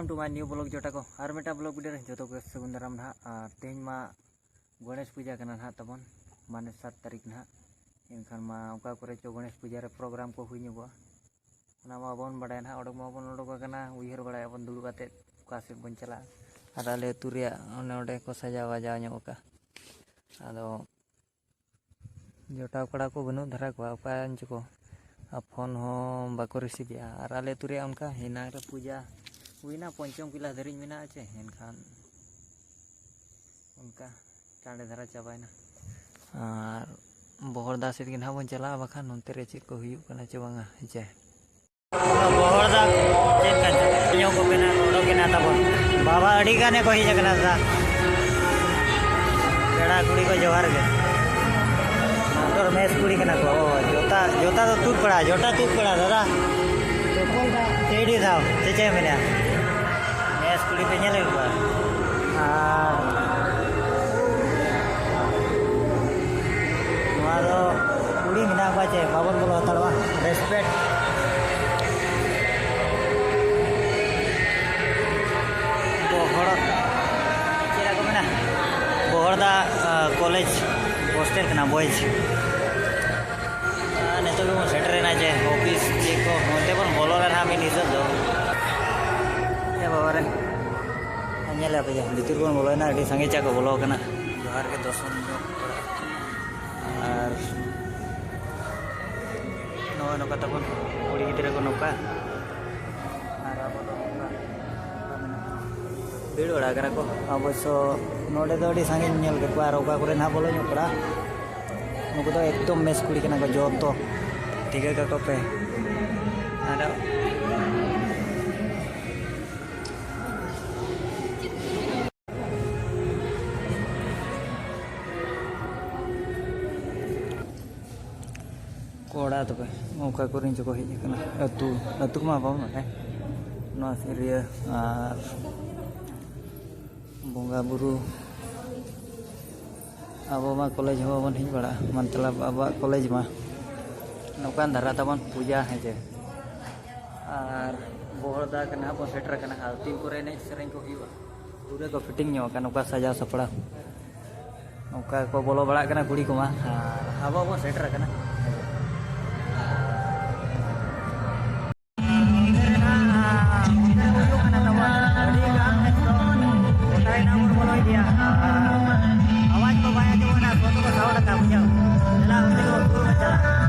welcome to my new blog जोटा को और मेटा ब्लॉग वीडियो जो तो सगुन दाराम ना तेज मा गणेश पूजा करना ना तबन माने 7 तारीख ना इनखान मा ओका करे चो गणेश पूजा रे प्रोग्राम को हुई नुगो ना मा बन बडाय ना ओडक मा बन ओडक कना उयहर बडाय बन दुड़ काते का से बन चला और आले तुरिया ओने ओडे को सजा वाजा ᱧᱚᱜ का आदो जोटा कड़ा को बनु धरा को ओका अंचको फोन हो बाको रिसीव या और आले तुरिया उनका हिना रे पूजा हुईना पंचम किला धरिज मेना आचे एनखान उनका टांडे धरा चाबायना और बोहरदा से ना बन चला बखान नोंते रे चेक को हुयु कना चे बांगा जे बोहरदा चेक का ᱧᱚ को बेना ओडोकेना ताबन बाबा अडी गाने को हिज कना दा पेड़ा कुड़ी को जोहार गे मोटर मेस कुड़ी कना को जोता जोता तो तूक पड़ा जोटा तूक पड़ा दादा तो बोल दा तेडी दाव चेचे मेना मेस कुड़ी पे ñele को आ कुड़ी मिना को चे बाबन बोलो तड़वा रेस्पेक्ट बोहरदा कॉलेज हॉस्टेल कना बॉयज नेतो भी सेटरेना जे ऑफिस जे को होते बन बोलो रे ना मी निजर दो ए बाबा रे अनेला पे लितुर बन बोलो ना अडी संगे चा को बोलो कना जोहार के दर्शन और नवा नका तबन कुड़ी गिदरे को नका और अब भीड़ बड़ा करा को अवश्य नोडे दो अड़ी सांगे नेल के और ओका करे ना बोलो ᱧᱚᱜ पड़ा नुको तो एकदम मेस कुड़ी कना को जो तो ठीक है का पे आरो कोड़ा तो पे ओका करे जो को हिज कना अतु अतु मा बाव ना नो सिरिया बोंगा बुरु अब मा कॉलेज हो बन हिज बड़ा मतलब अब कॉलेज मा नौकान धरा तबन पूजा है जे और बोहरदा कना बो सेटर कना तीन को ने सेरें को हुआ पूरे को फिटिंग ᱧᱚᱜ का नौका सजा सपड़ा नौका को बोलो बड़ा कना कुड़ी को मा अब बो सेटर कना आवाज को बाया जो ना फोटो को सावड़ा का बुझा चला उनके को दूर में चला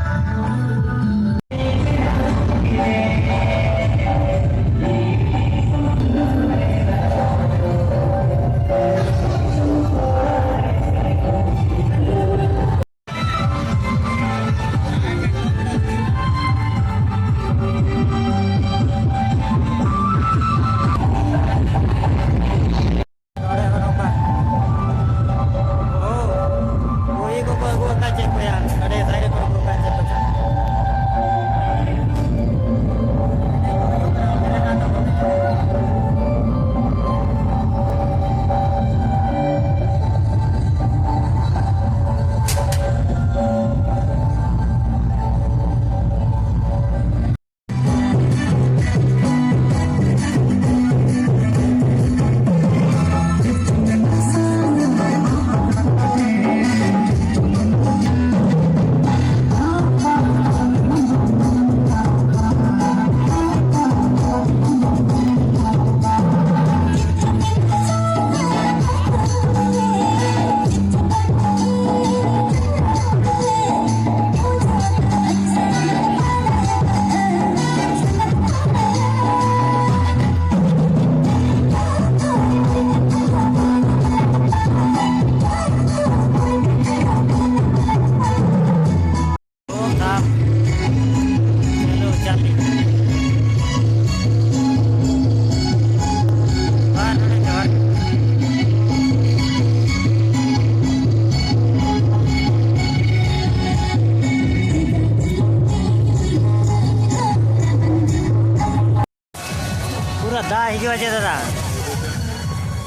दा हिजुआ चे दादा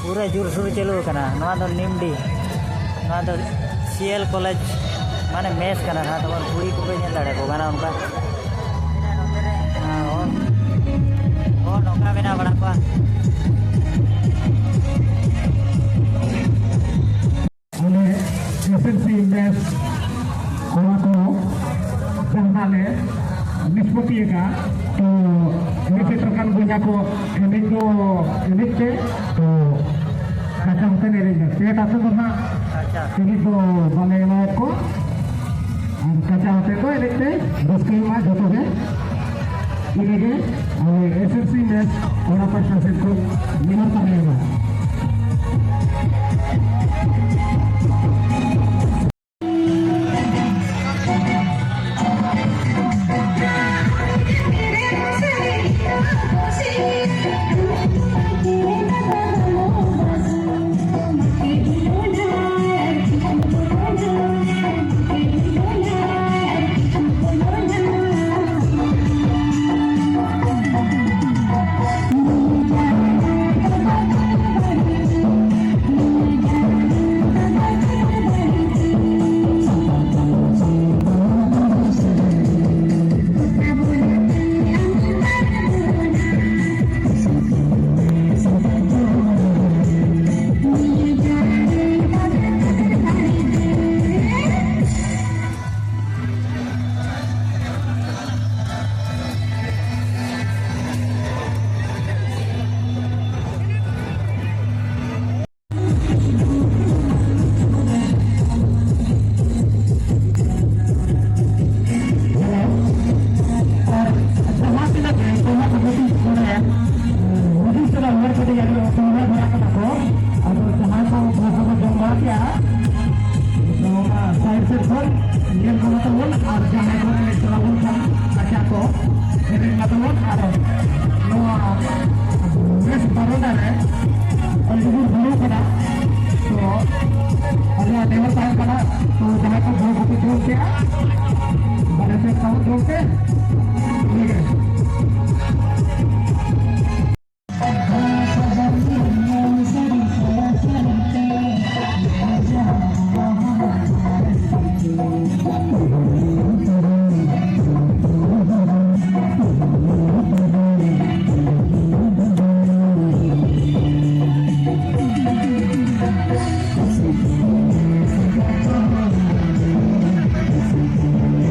पूरा जोर सोर चलू कना नवा दो निमडी नवा दो सीएल कॉलेज माने मेस कना ना तब कुड़ी को पे नेल दाड़े को गाना उनका और नौका बेना बड़ा को SSC मैच कोड़ा को जहाले निष्पत्ति का तो निश्चित प्रकार बुझा को एनिक के तो कच्चा होते नहीं रहेंगे पेट आते तो ना एनिक तो बने को कच्चा होते को एनिक के रस्के में जो तो है इन्हें SSC मैच कोड़ा पर शासित को निमंत्रण रहेगा